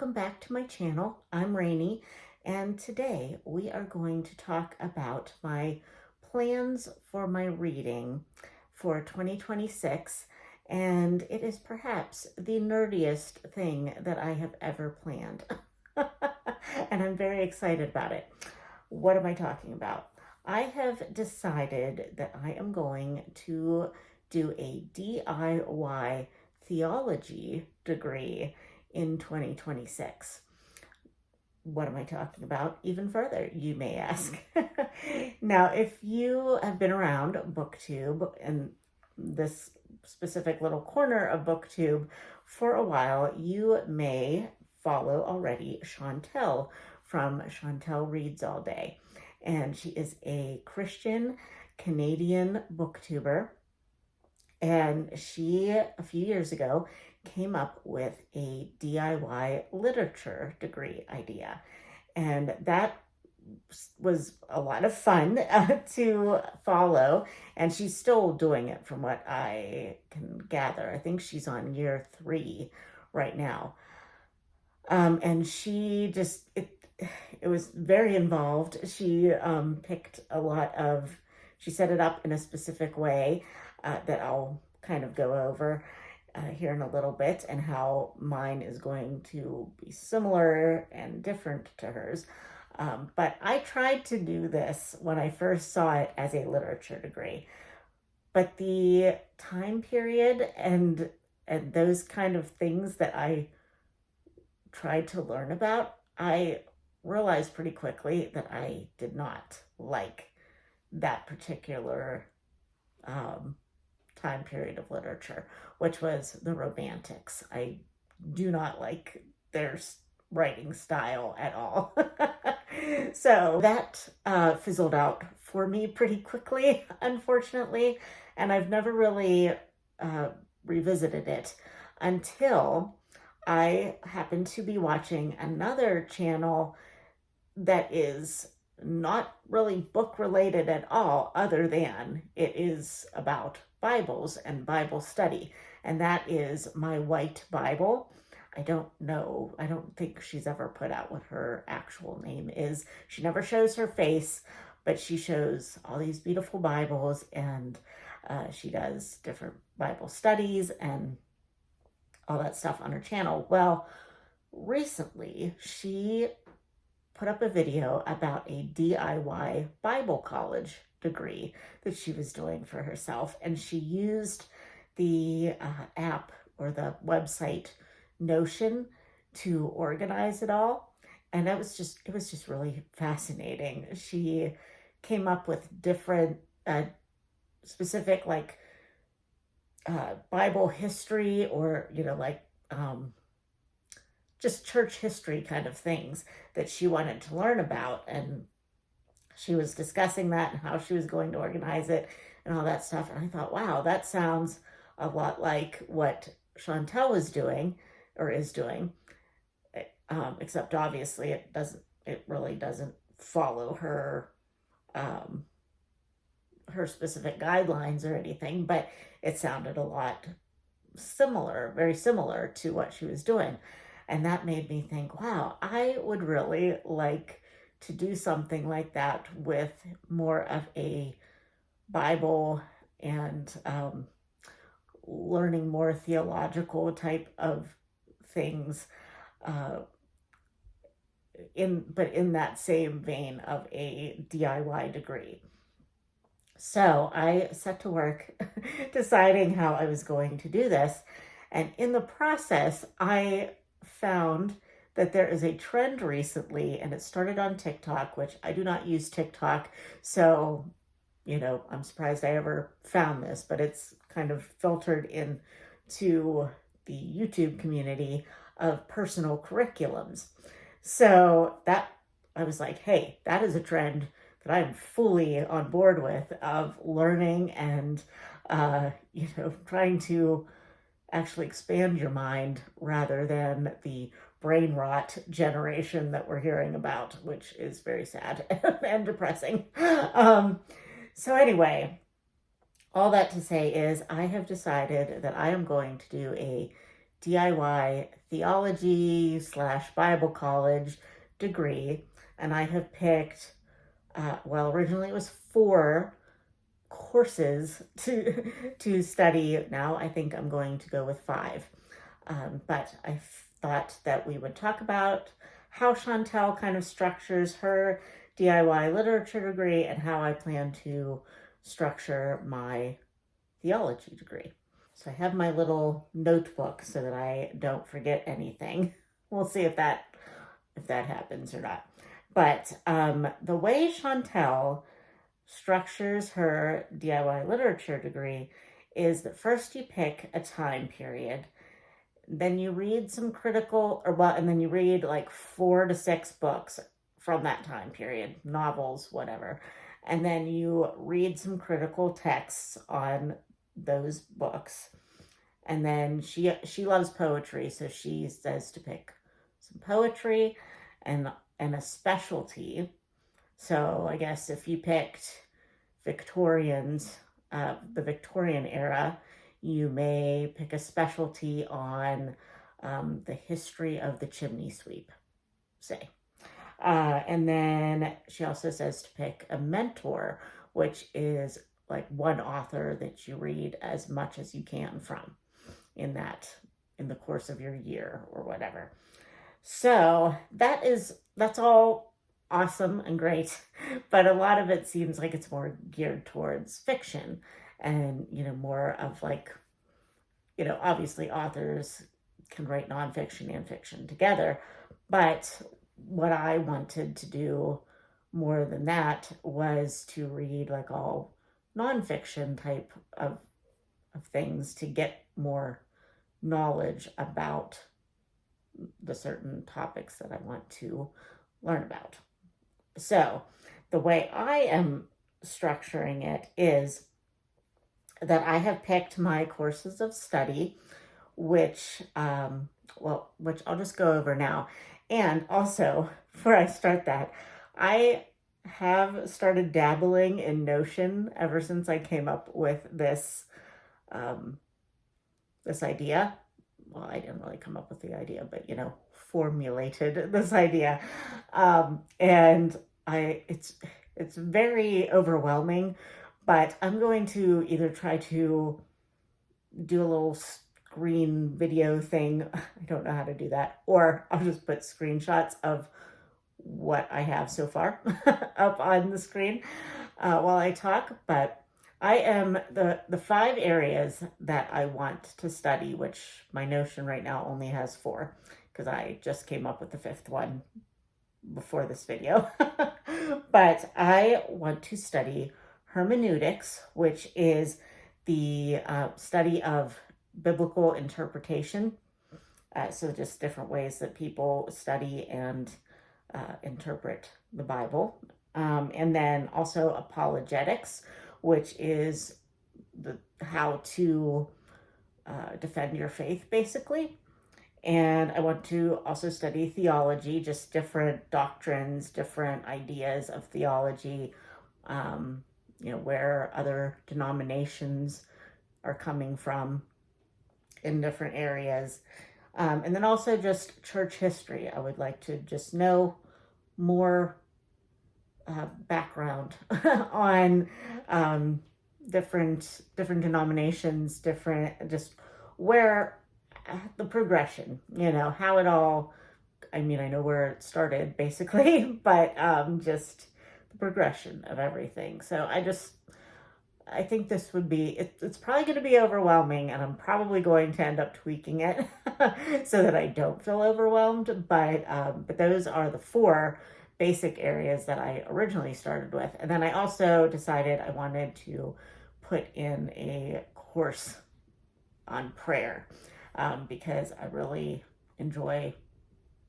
welcome back to my channel. I'm Rainey, and today we are going to talk about my plans for my reading for 2026, and it is perhaps the nerdiest thing that I have ever planned. And I'm very excited about it. What am I talking about? I have decided that I am going to do a DIY theology degree in 2026. What am I talking about even further, you may ask? Now, if you have been around BookTube and this specific little corner of BookTube for a while, you may follow already Chantel from Chantel Reads All Day. And she is a Christian Canadian booktuber. And she, a few years ago, came up with a DIY literature degree idea. And that was a lot of fun to follow. And she's still doing it from what I can gather. I think she's on year 3 right now. And she just, it was very involved. She picked a lot of, she set it up in a specific way that I'll kind of go over here in a little bit, and how mine is going to be similar and different to hers. But I tried to do this when I first saw it as a literature degree. But the time period and those kind of things that I tried to learn about, I realized pretty quickly that I did not like that particular time period of literature, which was the Romantics. I do not like their writing style at all. So that fizzled out for me pretty quickly, unfortunately, and I've never really revisited it until I happened to be watching another channel that is not really book related at all, other than it is about Bibles and Bible study. And that is My White Bible. I don't think she's ever put out what her actual name is. She never shows her face, but she shows all these beautiful Bibles, and she does different Bible studies and all that stuff on her channel. Well, recently she put up a video about a DIY Bible college degree that she was doing for herself, and she used the app or the website Notion to organize it all, and it was just really fascinating. She came up with different specific Bible history, or just church history kind of things that she wanted to learn about, and she was discussing that and how she was going to organize it and all that stuff. And I thought, wow, that sounds a lot like what Chantel was doing or is doing, except obviously it really doesn't follow her her specific guidelines or anything, but it sounded a lot similar, very similar to what she was doing. And that made me think, wow, I would really like to do something like that with more of a Bible and learning more theological type of things, in that same vein of a DIY degree. So I set to work deciding how I was going to do this. And in the process, I found that there is a trend recently, and it started on TikTok, which I do not use TikTok. So, I'm surprised I ever found this, but it's kind of filtered in to the YouTube community of personal curriculums. So that I was like, hey, that is a trend that I'm fully on board with, of learning and, trying to actually expand your mind rather than the brain rot generation that we're hearing about, which is very sad and depressing. So anyway, all that to say is I have decided that I am going to do a DIY theology / Bible college degree. And I have picked, originally it was 4 courses to study. Now I think I'm going to go with 5. But I thought that we would talk about how Chantel kind of structures her DIY literature degree and how I plan to structure my theology degree. So I have my little notebook so that I don't forget anything. We'll see if that happens or not. But the way Chantel structures her DIY literature degree is that first you pick a time period, then you read some critical, and then you read like 4 to 6 books from that time period, novels, whatever. And then you read some critical texts on those books. And then she loves poetry, so she says to pick some poetry and a specialty. So I guess if you picked Victorians, the Victorian era, you may pick a specialty on the history of the chimney sweep, say. And then she also says to pick a mentor, which is like one author that you read as much as you can from in the course of your year or whatever. So that's all awesome and great, but a lot of it seems like it's more geared towards fiction and, more of like, obviously authors can write nonfiction and fiction together, but what I wanted to do more than that was to read like all nonfiction type of things to get more knowledge about the certain topics that I want to learn about. So the way I am structuring it is that I have picked my courses of study, which I'll just go over now. And also, before I start that, I have started dabbling in Notion ever since I came up with this idea. Well, I didn't really come up with the idea, but formulated this idea, and it's very overwhelming. But I'm going to either try to do a little screen video thing. I don't know how to do that, or I'll just put screenshots of what I have so far up on the screen while I talk. But I am the 5 areas that I want to study, which my Notion right now only has 4 because I just came up with the 5th one before this video. But I want to study hermeneutics, which is the study of biblical interpretation. So just different ways that people study and interpret the Bible. And then also apologetics, which is how to defend your faith, basically. And I want to also study theology, just different doctrines, different ideas of theology, where other denominations are coming from in different areas. And then also just church history. I would like to just know more background on different denominations, just where the progression, how it all, I know where it started basically, but just the progression of everything. So I think this would be, it's probably going to be overwhelming, and I'm probably going to end up tweaking it so that I don't feel overwhelmed. But those are the 4 basic areas that I originally started with. And then I also decided I wanted to put in a course on prayer because I really enjoy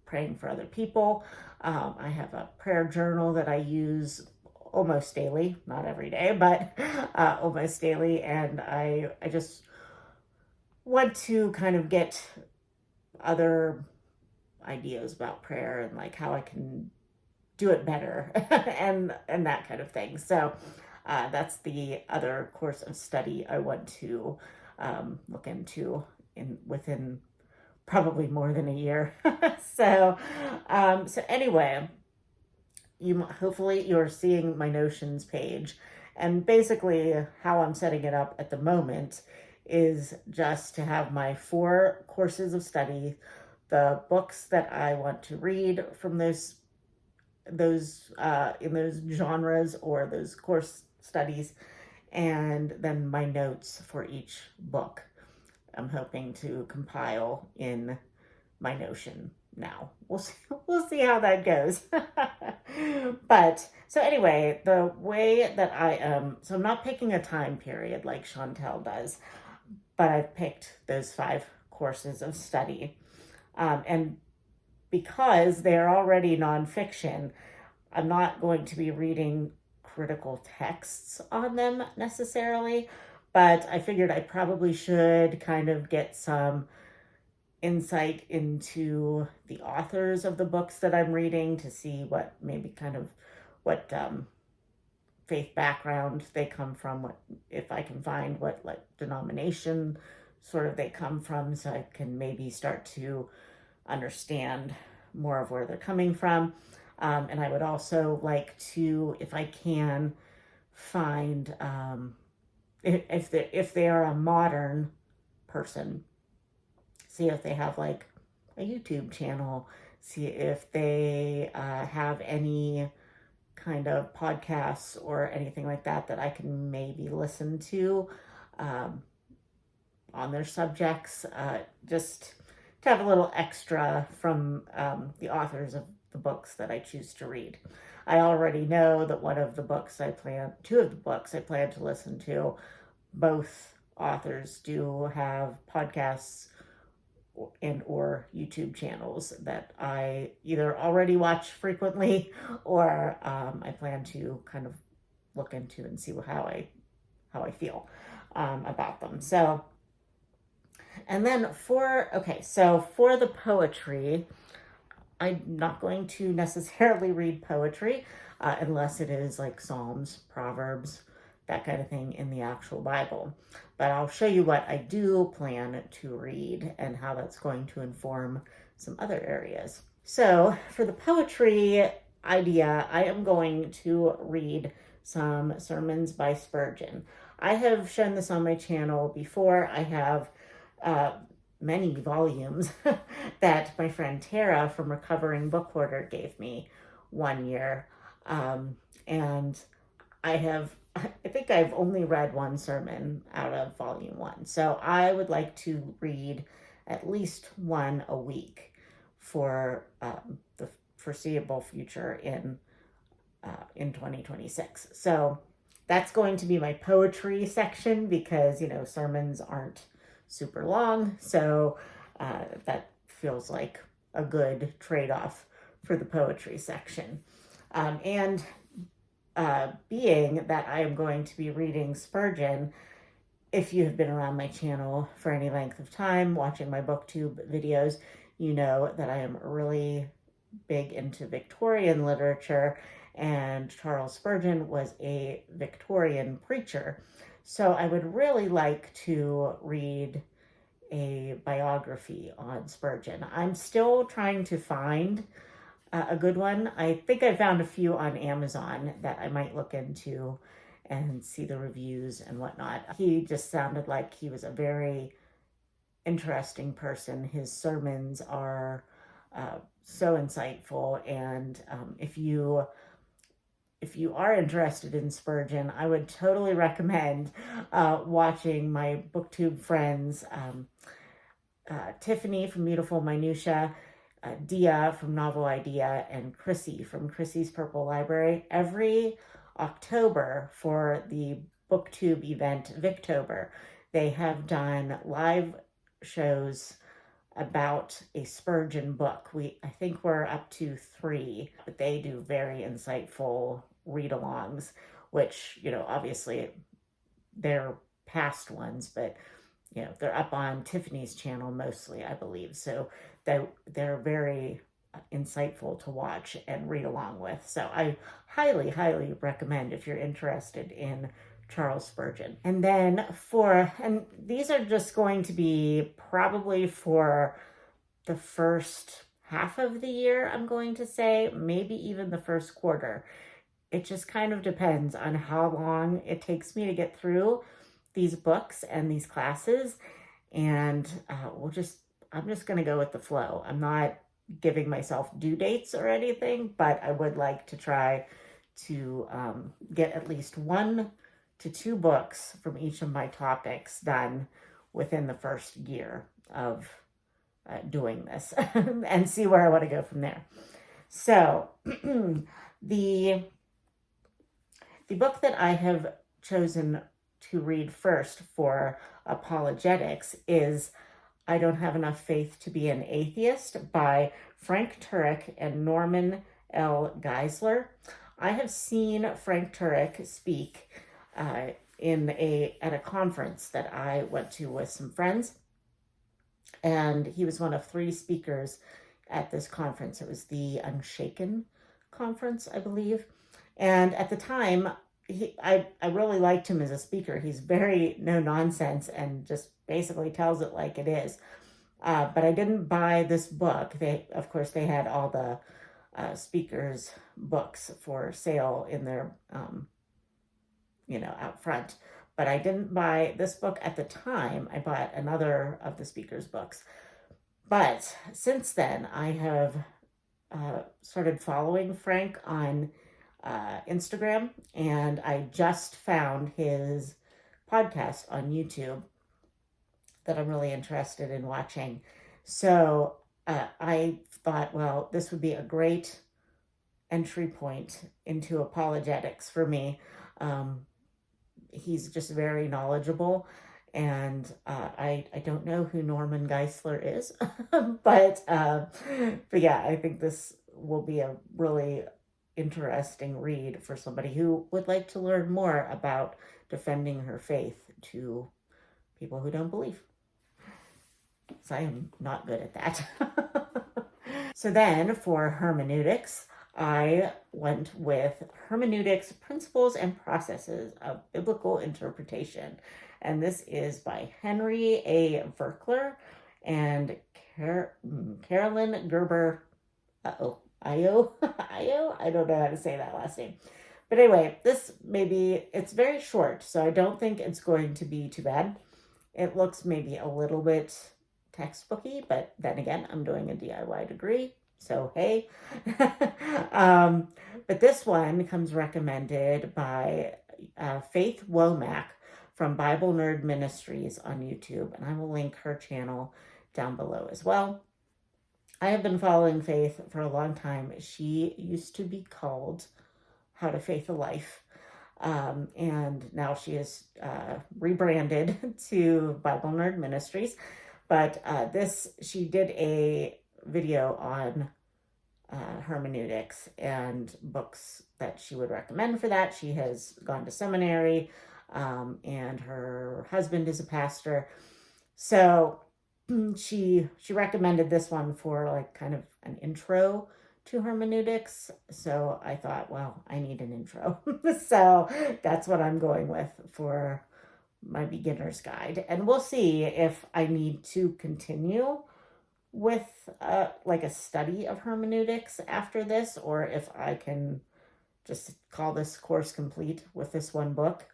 praying for other people. I have a prayer journal that I use almost daily, not every day, but almost daily. And I just want to kind of get other ideas about prayer and like how I can do it better and that kind of thing. So that's the other course of study I want to look into within probably more than a year. So anyway, hopefully you're seeing my Notions page, and basically how I'm setting it up at the moment is just to have my 4 courses of study, the books that I want to read from those in those genres or those course studies, and then my notes for each book. I'm hoping to compile in my Notion now. We'll see how that goes. But so anyway, the way that I am, so I'm not picking a time period like Chantel does, but I've picked those 5 courses of study. And because they're already nonfiction, I'm not going to be reading critical texts on them necessarily, but I figured I probably should kind of get some insight into the authors of the books that I'm reading to see what maybe kind of what faith background they come from, what if I can find what like denomination sort of they come from, so I can maybe start to understand more of where they're coming from. And I would also like to, if I can, find if they are a modern person, see if they have like a YouTube channel, see if they have any kind of podcasts or anything like that that I can maybe listen to on their subjects, just to have a little extra from the authors of the books that I choose to read. I already know that two of the books I plan to listen to, both authors do have podcasts and or YouTube channels that I either already watch frequently or I plan to kind of look into and see how I feel about them. So, and then for the poetry, I'm not going to necessarily read poetry unless it is like Psalms, Proverbs, that kind of thing in the actual Bible. But I'll show you what I do plan to read and how that's going to inform some other areas. So for the poetry idea, I am going to read some sermons by Spurgeon. I have shown this on my channel before. I have many volumes that my friend Tara from Recovering Book Hoarder gave me one year. And I think I've only read one sermon out of volume 1. So I would like to read at least one a week for the foreseeable future in 2026. So that's going to be my poetry section because, sermons aren't super long. So that feels like a good trade-off for the poetry section. And being that I am going to be reading Spurgeon, if you have been around my channel for any length of time, watching my booktube videos, you know that I am really big into Victorian literature, and Charles Spurgeon was a Victorian preacher. So I would really like to read a biography on Spurgeon. I'm still trying to find a good one. I think I found a few on Amazon that I might look into and see the reviews and whatnot. He just sounded like he was a very interesting person. His sermons are so insightful, and if you are interested in Spurgeon, I would totally recommend watching my booktube friends, Tiffany from Beautiful Minutia, Dia from Novel Idea, and Chrissy from Chrissy's Purple Library. Every October for the booktube event Victober, they have done live shows about a Spurgeon book. I think we're up to 3, but they do very insightful read-alongs, which, obviously they're past ones, but, they're up on Tiffany's channel mostly, I believe. So they're very insightful to watch and read along with. So I highly, highly recommend if you're interested in Charles Spurgeon. And then and these are just going to be probably for the first half of the year, I'm going to say, maybe even the first quarter. It just kind of depends on how long it takes me to get through these books and these classes. And I'm just going to go with the flow. I'm not giving myself due dates or anything, but I would like to try to get at least 1 to 2 books from each of my topics done within the first year of doing this and see where I want to go from there. So the book that I have chosen to read first for apologetics is I Don't Have Enough Faith to Be an Atheist by Frank Turek and Norman L. Geisler. I have seen Frank Turek speak at a conference that I went to with some friends, and he was one of 3 speakers at this conference. It was the Unshaken conference, I believe. And at the time, I really liked him as a speaker. He's very no nonsense and just basically tells it like it is. But I didn't buy this book. Of course, they had all the speakers' books for sale in their, out front. But I didn't buy this book at the time. I bought another of the speakers' books. But since then, I have started following Frank on Instagram, and I just found his podcast on YouTube that I'm really interested in watching. So I thought, well, this would be a great entry point into apologetics for me. He's just very knowledgeable, and I don't know who Norman Geisler is, but yeah, I think this will be a really interesting read for somebody who would like to learn more about defending her faith to people who don't believe. So I am not good at that. So then for hermeneutics, I went with Hermeneutics, Principles and Processes of Biblical Interpretation. And this is by Henry A. Virkler and Carolyn Gerber. Io? I don't know how to say that last name. But anyway, it's very short, so I don't think it's going to be too bad. It looks maybe a little bit textbooky, but then again, I'm doing a DIY degree, so hey. But this one comes recommended by Faith Womack from Bible Nerd Ministries on YouTube, and I will link her channel down below as well. I have been following Faith for a long time. She used to be called How to Faith a Life, and now she is rebranded to Bible Nerd Ministries. But she did a video on hermeneutics and books that she would recommend for that. She has gone to seminary, and her husband is a pastor. So she recommended this one for like kind of an intro to hermeneutics. So I thought, well, I need an intro. So that's what I'm going with for my beginner's guide. And we'll see if I need to continue with like a study of hermeneutics after this, or if I can just call this course complete with this one book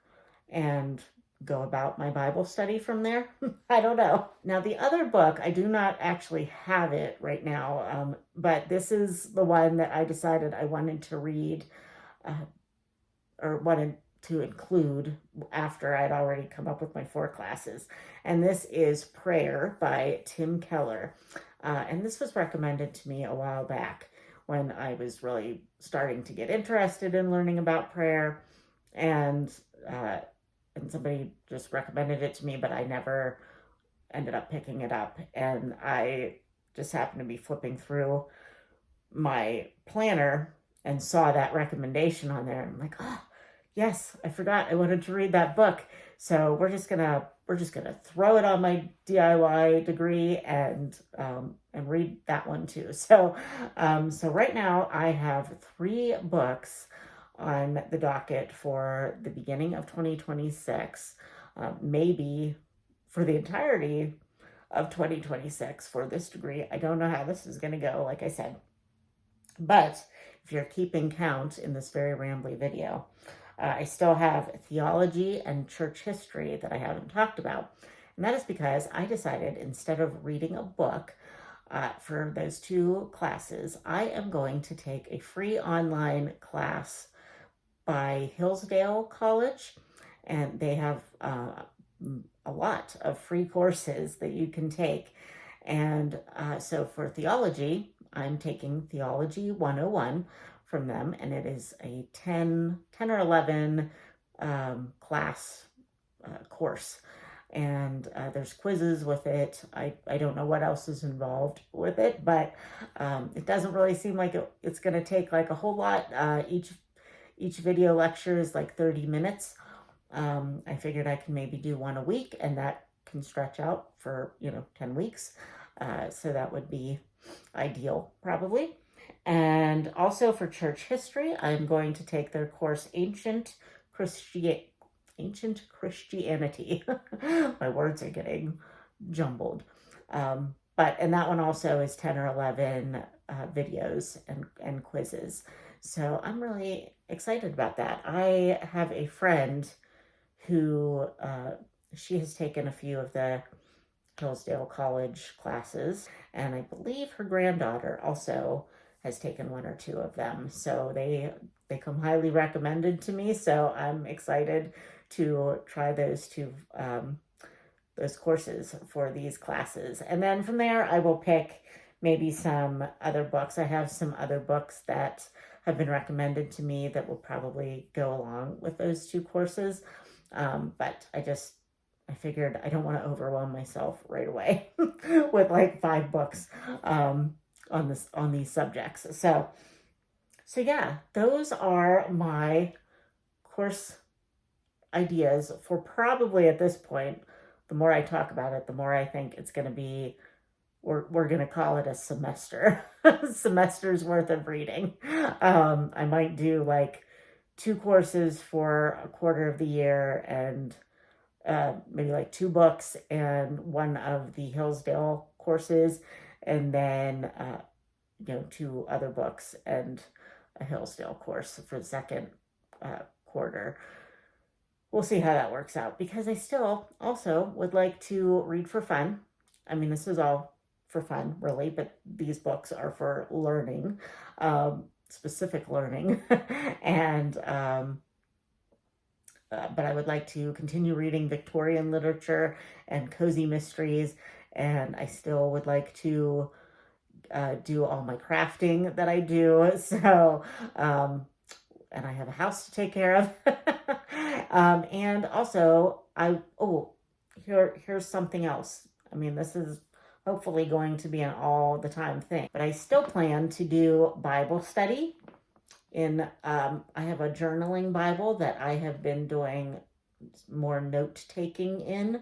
and go about my Bible study from there. I don't know. Now, the other book, I do not actually have it right now, but this is the one that I decided I wanted to read or wanted to include after I'd already come up with my 4 classes. And this is Prayer by Tim Keller. And this was recommended to me a while back when I was really starting to get interested in learning about prayer. And somebody just recommended it to me, but I never ended up picking it up. And I just happened to be flipping through my planner and saw that recommendation on there. And I'm like, oh, yes, I forgot I wanted to read that book. So we're just gonna throw it on my DIY degree and read that one too. So right now I have 3 books on the docket for the beginning of 2026, maybe for the entirety of 2026 for this degree. I don't know how this is going to go, like I said. But if you're keeping count in this very rambly video, I still have theology and church history that I haven't talked about. And that is because I decided instead of reading a book for those two classes, I am going to take a free online class by Hillsdale College. And they have a lot of free courses that you can take. And so for theology, I'm taking Theology 101 from them, and it is a 10 or 11 class course. And there's quizzes with it. I don't know what else is involved with it, but it doesn't really seem like it's going to take like a whole lot. Each video lecture is like 30 minutes. I figured I can maybe do one a week, and that can stretch out for 10 weeks. So that would be ideal, probably. And also for church history, I'm going to take their course Ancient Christianity. My words are getting jumbled. And that one also is 10 or 11 videos and quizzes. So I'm really excited about that. I have a friend who she has taken a few of the Hillsdale College classes, and I believe her granddaughter also has taken one or two of them. So they come highly recommended to me. So I'm excited to try those courses for these classes. And then from there, I will pick maybe some other books. I have some other books that have been recommended to me that will probably go along with those two courses. But I figured I don't want to overwhelm myself right away with like 5 books on these subjects. So yeah, those are my course ideas for probably at this point. The more I talk about it, the more I think it's going to be, we're going to call it a semester, semester's worth of reading. I might do like 2 courses for a quarter of the year, and maybe like 2 books and one of the Hillsdale courses, and then 2 other books and a Hillsdale course for the second quarter. We'll see how that works out, because I still also would like to read for fun. I mean, this is all for fun, really, but these books are for learning, specific learning, and but I would like to continue reading Victorian literature and cozy mysteries, and I still would like to do all my crafting that I do. So, and I have a house to take care of. And also, here's something else. I mean, this is hopefully going to be an all the time thing, but I still plan to do Bible study. I have a journaling Bible that I have been doing more note taking in,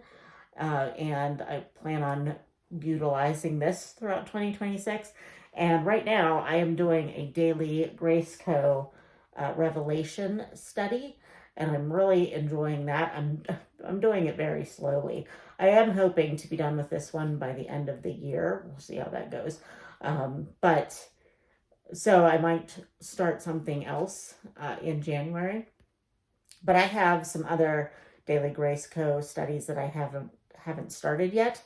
and I plan on utilizing this throughout 2026. And right now I am doing a daily Grace Co. Revelation study, and I'm really enjoying that. I'm doing it very slowly. I am hoping to be done with this one by the end of the year. We'll see how that goes. So I might start something else in January. But I have some other Daily Grace Co. studies that I haven't started yet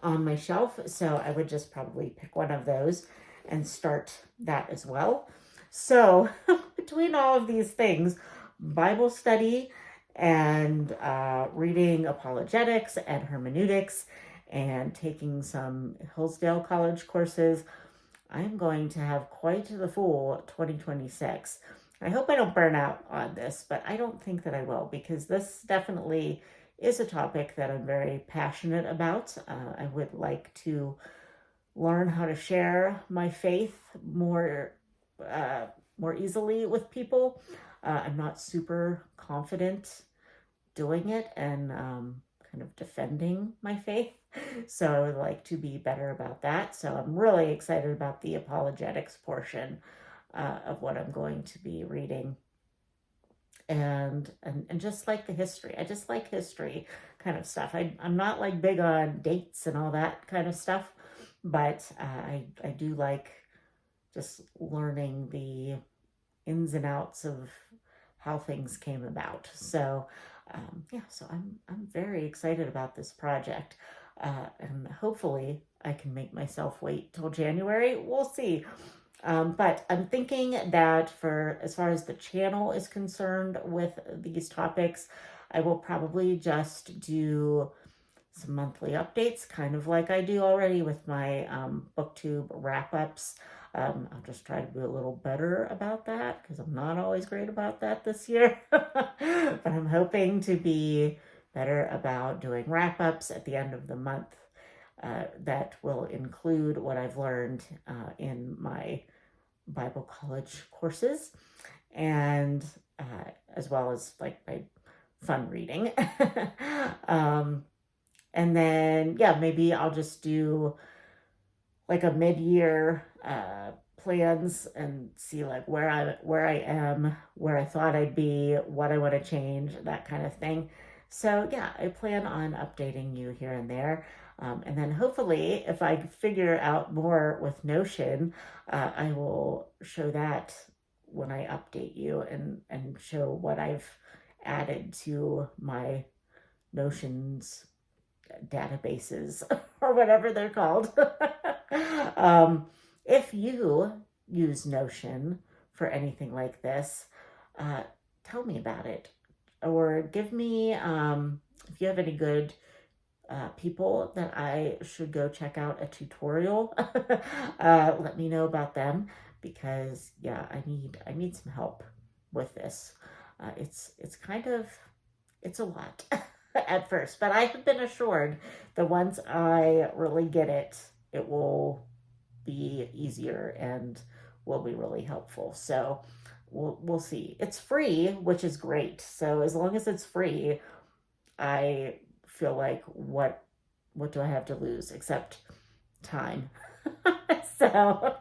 on my shelf. So I would just probably pick one of those and start that as well. So between all of these things, Bible study and reading apologetics and hermeneutics and taking some Hillsdale College courses, I'm going to have quite the full 2026. I hope I don't burn out on this, but I don't think that I will, because this definitely is a topic that I'm very passionate about. I would like to learn how to share my faith more easily with people. I'm not super confident doing it and kind of defending my faith. So I would like to be better about that. So I'm really excited about the apologetics portion of what I'm going to be reading and just like the history. I just like history kind of stuff. I'm not like big on dates and all that kind of stuff, but I do like just learning the ins and outs of how things came about. So yeah, so I'm very excited about this project, and hopefully I can make myself wait till January. We'll see. But I'm thinking that for as far as the channel is concerned with these topics, I will probably just do some monthly updates, kind of like I do already with my booktube wrap-ups. I'll just try to be a little better about that because I'm not always great about that this year. But I'm hoping to be better about doing wrap-ups at the end of the month that will include what I've learned in my Bible college courses, and as well as like my fun reading. And then, yeah, maybe I'll just do like a mid-year plans and see like where I am, where I thought I'd be, what I want to change, that kind of thing. So yeah, I plan on updating you here and there. And then hopefully, if I figure out more with Notion, I will show that when I update you and show what I've added to my Notion's databases or whatever they're called. If you use Notion for anything like this, tell me about it, or give me if you have any good people that I should go check out a tutorial. Let me know about them, because yeah, I need some help with this. It's kind of, it's a lot at first, but I have been assured that once I really get it, it will be easier and will be really helpful. So we'll see. It's free, which is great. So as long as it's free, I feel like what do I have to lose except time? So,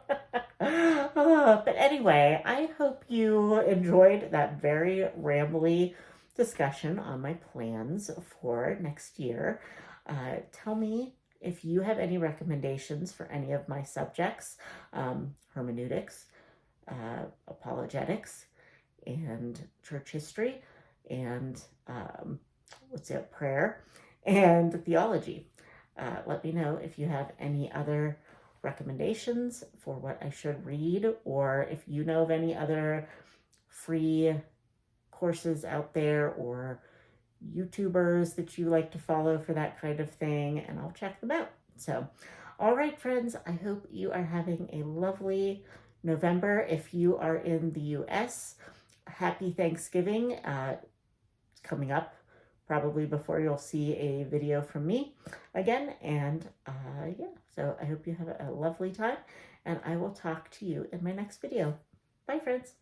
but anyway, I hope you enjoyed that very rambly discussion on my plans for next year. Tell me if you have any recommendations for any of my subjects, hermeneutics, apologetics, and church history, and prayer, and theology. Let me know if you have any other recommendations for what I should read, or if you know of any other free courses out there or YouTubers that you like to follow for that kind of thing, and I'll check them out. So, all right, friends, I hope you are having a lovely November. If you are in the US, happy Thanksgiving. It's coming up probably before you'll see a video from me again. And yeah, so I hope you have a lovely time, and I will talk to you in my next video. Bye, friends.